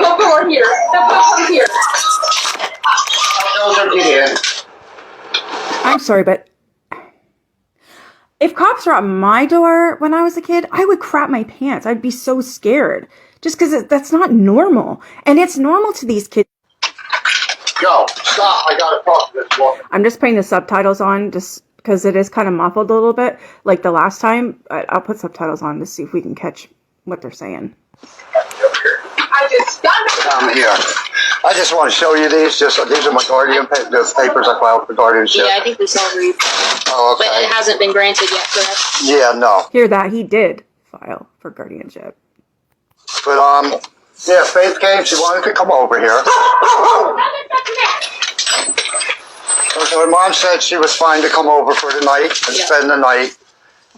Don't go in here. Don't go in here. Those are dead. I'm sorry, but if cops were at my door when I was a kid, I would crap my pants. I'd be so scared. Just because that's not normal. And it's normal to these kids. Yo, stop. I gotta talk to this woman. I'm just putting the subtitles on just because it is kind of muffled a little bit. Like the last time, I'll put subtitles on to see if we can catch what they're saying. I just got it. Here. I just want to show you these. These are my guardian papers I filed for guardianship. Yeah, I think we saw read. Oh, okay. But it hasn't been granted yet, correct? Yeah, no. Hear that? He did file for guardianship. But, yeah, Faith came. She wanted to come over here. So her mom said she was fine to come over for the night and spend the night.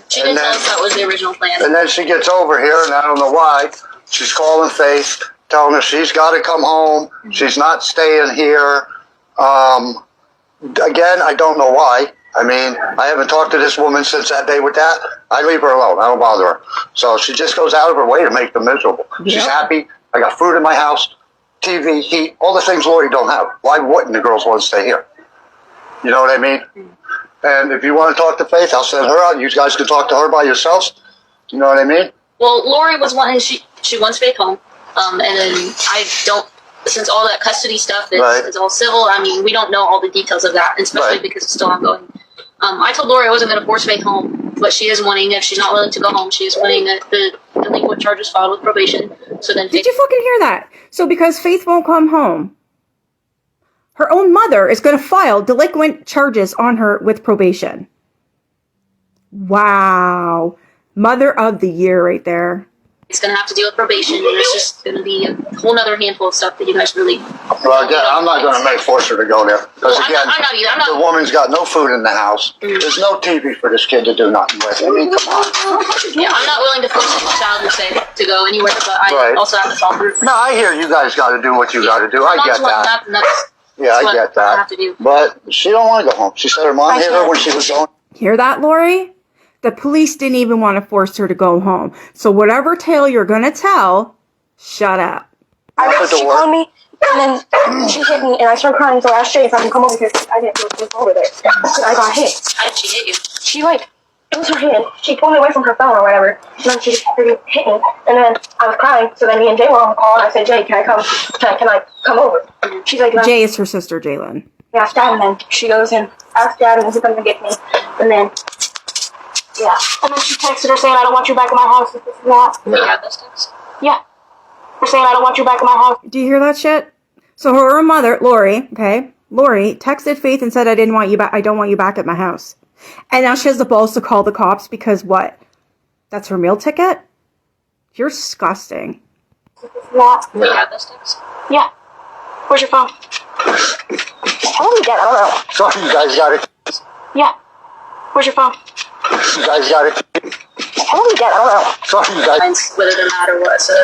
She didn't tell us that was the original plan. And then she gets over here, and I don't know why. She's calling Faith, telling her she's got to come home. She's not staying here. Again, I don't know why. I mean, I haven't talked to this woman since that day with that. I leave her alone. I don't bother her. So she just goes out of her way to make them miserable. Yep. She's happy. I got food in my house, TV, heat, all the things Lori don't have. Why wouldn't the girls want to stay here? You know what I mean? And if you want to talk to Faith, I'll send her out. You guys can talk to her by yourselves. You know what I mean? Well, Lori was wanting, she wants Faith home. And then I don't, since all that custody stuff is all civil, I mean, we don't know all the details of that, especially because it's still ongoing. I told Lori I wasn't going to force Faith home, but she is wanting, if she's not willing to go home, she is wanting the delinquent charges filed with probation. So then Did you fucking hear that? So because Faith won't come home, her own mother is going to file delinquent charges on her with probation. Wow. Mother of the year right there. It's going to have to deal with probation, and it's just going to be a whole other handful of stuff that you guys really... Well, again, I'm not going to force her to go there. Because, again, I'm not either. The woman's got no food in the house. There's no TV for this kid to do nothing with. I mean, come on. Yeah, I'm not willing to force a child to go anywhere, but I also have to solve her. No, I hear you guys got to do what you got to do. I get that. Yeah, I get that. I have to do. But she don't want to go home. She said her mom hit her when she was going. Hear that, Lori? The police didn't even want to force her to go home. So whatever tale you're going to tell, shut up. She called me, and then she hit me, and I started crying, so I asked Jay if I can come over here, because I didn't feel safe over there. So I got hit. How did she hit you? She, it was her hand. She pulled me away from her phone or whatever, and then she just hit me, and then I was crying, so then me and Jay were on the call, and I said, Jay, can I come over? She's like, no. Jay is her sister, Jalen. Yeah, asked Dad, and then she goes and asked Dad, and he's going to get me, and then... Yeah. And then she texted her saying, I don't want you back in my house. This is that. You have those texts? Yeah. They're saying, I don't want you back in my house. Do you hear that shit? So her mother, Lori, texted Faith and said, I don't want you back at my house. And now she has the balls to call the cops because what? That's her meal ticket? You're disgusting. This is that. You have those texts? Yeah. Where's your phone? How long you get? I don't know. Sorry, you guys got it. Yeah. Where's your phone? You guys got it. How long you get? I don't know. Sorry, you guys. Whether they're mad or what, so...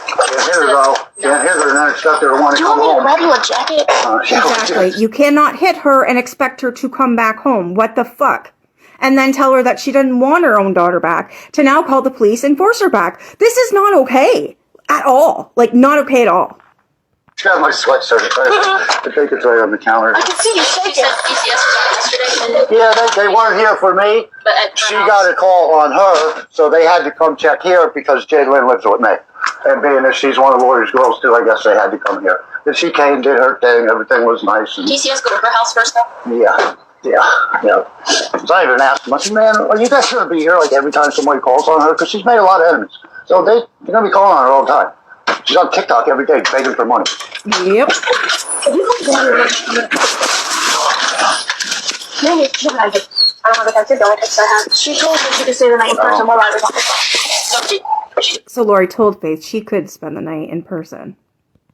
Can't hit her, though. Can't hit her and then expect her to want to come home. Do you want me to grab you a jacket? Exactly. You cannot hit her and expect her to come back home. What the fuck? And then tell her that she doesn't want her own daughter back, to now call the police and force her back. This is not okay. At all. Not okay at all. She got my sweatshirt. I think it's right on the counter. I can see you shaking. DCS was out yesterday. Yeah, they weren't here for me. She got a call on her, so they had to come check here because Jalen lives with me. And being that she's one of Lori's girls too, I guess they had to come here. And she came, did her thing, everything was nice. And DCS go to her house first though? Yeah. So I even asked them, I said, man, are you guys going to be here every time somebody calls on her? Because she's made a lot of enemies. So they're going to be calling on her all the time. She's on TikTok every day begging for money. Yep. I don't have a tattoo, don't I have. She told me she could stay the night in person while I was on the phone. So Lori told Faith she could spend the night in person.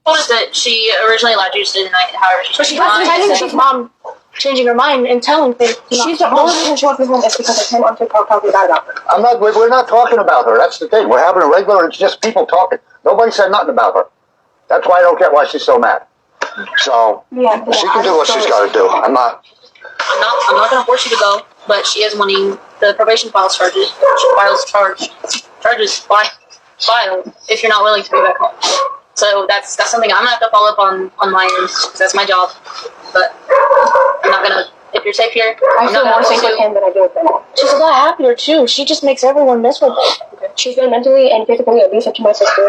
Told us that she originally allowed you to stay the night, however she I think she's mom changing her mind and telling Faith she's the only reason she wants me home is because I came on TikTok talking bad about her. We're not talking about her. That's the thing. We're having a regular, it's just people talking. Nobody said nothing about her. That's why I don't get why she's so mad. So, she can do what she's got to do. I'm not going to force you to go, but she is wanting the probation files charges filed if you're not willing to be back home. So that's something I'm gonna have to follow up on my end, because that's my job. But I'm not gonna. If you're safe here, I feel more safe with him than I do with them. She's a lot happier too. She just makes everyone miserable. Okay. She's been mentally and physically abusive to my sister.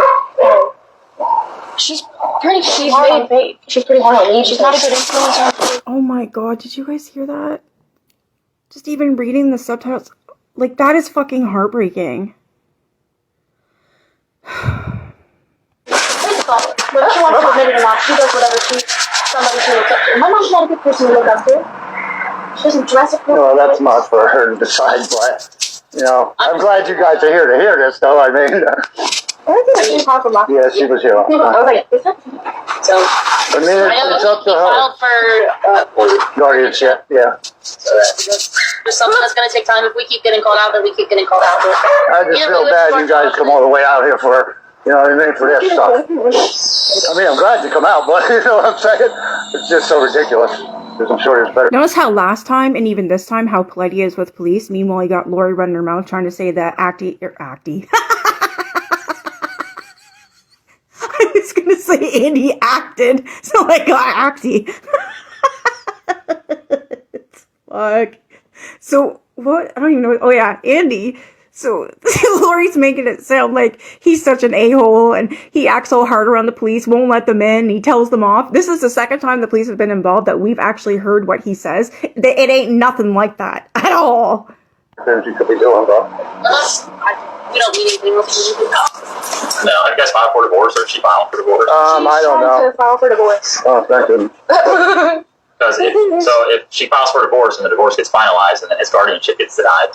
And she's pretty hard on Faith. She's pretty hard on me. She's not a good influence on Faith. Oh my god, did you guys hear that? Just even reading the subtitles, like, that is fucking heartbreaking. Whether she wants to admit it or not, she does whatever somebody to look up to. My mom's not a good person to look up to. She doesn't dress up. Well, that's not for her to decide, but, I'm glad you guys are here to hear this, though. I mean, She was from last yeah, she was here. I was like, is that? So I mean, it's up to her. filed for Guardianship, yeah. So that's just something that's gonna take time. If we keep getting called out, then we keep getting called out. But I just feel bad you guys come all the way out here for, for this stuff. I mean, I'm glad you come out, but you know what I'm saying? It's just so ridiculous. Because I'm sure it's better. Notice how last time and even this time how polite he is with police. Meanwhile, you got Lori running her mouth trying to say that acty. I was gonna say Andy acted, so I got acty. Fuck. So what? I don't even know. Oh yeah, Andy. So Lori's making it sound like he's such an a-hole and he acts so hard around the police, won't let them in, he tells them off. This is the second time the police have been involved that we've actually heard what he says. It ain't nothing like that at all. Things you could be doing, bro. unless we don't need anything else to do. No, have you guys filed for divorce, or is she filing for divorce? I don't know. To file for divorce. Oh, thank goodness. Because if she files for divorce and the divorce gets finalized and then his guardianship gets denied,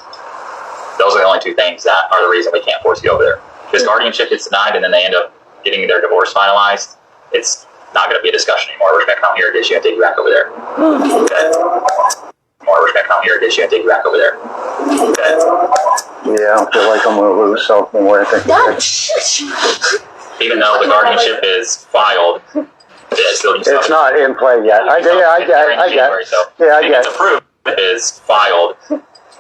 those are the only two things that are the reason we can't force you over there. If his guardianship gets denied and then they end up getting their divorce finalized, it's not going to be a discussion anymore. We're just going to come here, get you, and take you back over there. Okay? Or we're just going to come here, get you, and take you back over there. Okay? Yeah, I feel like I'm going to lose something where I think. Even though the guardianship is filed, it's not in play yet. I get it. So Yeah, I if get it's approved, it is filed.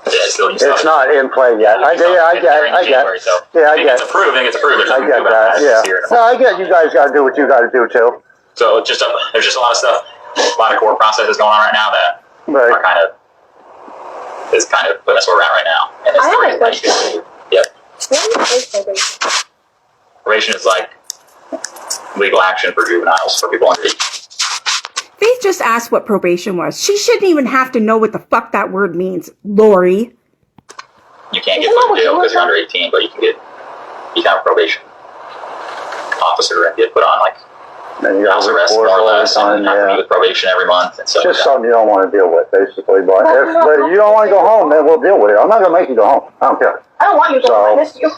It's not in play yet. I get it. So Yeah, I if get it's approved, then it's approved. There's I get that, yeah. No, I get you guys got to do what you got to do, too. So there's just a lot of stuff, a lot of court processes going on right now that are kind of putting us where we're at right now. And it's I have a the reason why you can- Yep. Probation is like legal action for juveniles, for people under 18. Faith just asked what probation was. She shouldn't even have to know what the fuck that word means, Lori. You can't get put in jail because you're under 18, but you can become a probation officer and get put on house arrest more or less, and have to meet with probation every month. And so just something you don't want to deal with, basically. But if you don't want to go home, then we'll deal with it. I'm not going to make you go home. I don't care. I don't want you to go home. I miss you.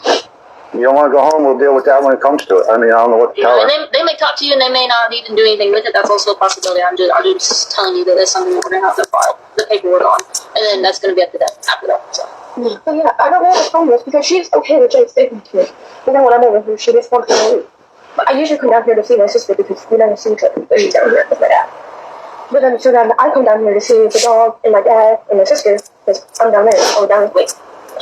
You don't want to go home, we'll deal with that when it comes to it. I mean, I don't know what to tell her. And they may talk to you and they may not even do anything with it. That's also a possibility. I'm just telling you that that's something we're going to have to file the paperwork on. And then that's going to be up to them after that. So. But yeah, I don't know what the problem is because she's okay with Jake sticking to me. But then when I'm over here, she just wants to leave. But I usually come down here to see my sister because we never see each other. But she's down here with my dad. But then, so then I come down here to see the dog and my dad and my sister because I'm down there. Oh, down this way.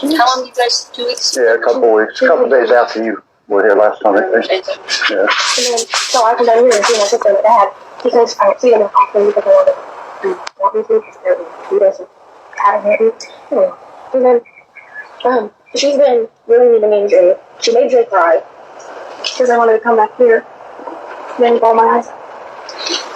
How long you guys? 2 weeks? Yeah, a couple weeks. A couple days after you were here last time, I think. Yeah. And then, so I come down here and see my sister and my dad because I see them often because I want to walk me through because they're some cat and anyway. And then, she's been really mean to me and Jay. She made Jay cry because I wanted to come back here and then ball my eyes.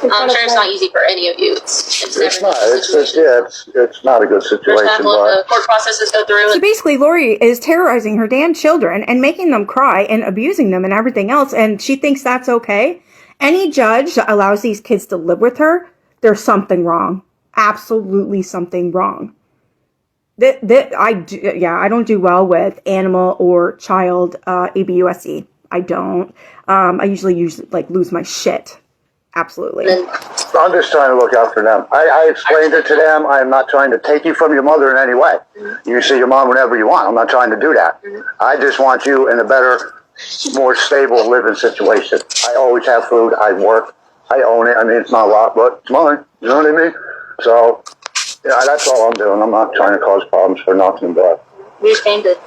I'm sure it's not easy for any of you. It's never not. It's not a good situation. First half of the court processes go through. So basically, Lori is terrorizing her damn children and making them cry and abusing them and everything else, and she thinks that's okay. Any judge that allows these kids to live with her, there's something wrong. Absolutely something wrong. I don't do well with animal or child ABUSE. I don't. I usually lose my shit. Absolutely. I'm just trying to look out for them. I explained it to them. I'm not trying to take you from your mother in any way. You see your mom whenever you want. I'm not trying to do that. I just want you in a better, more stable living situation. I always have food. I work. I own it. I mean, it's not a lot, but it's mine. You know what I mean? So, yeah, that's all I'm doing. I'm not trying to cause problems for nothing, but... We just came to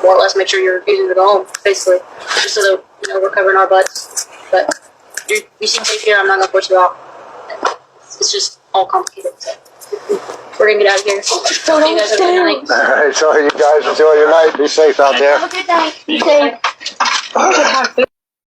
more or less make sure you're refusing to go home, basically. Just so that, we're covering our butts. But you seem safe here. I'm not gonna force you out. It's just all complicated. So we're gonna get out of here. You guys have a good night. All right, so you guys enjoy your night. Be safe out there. Have a good night. Okay.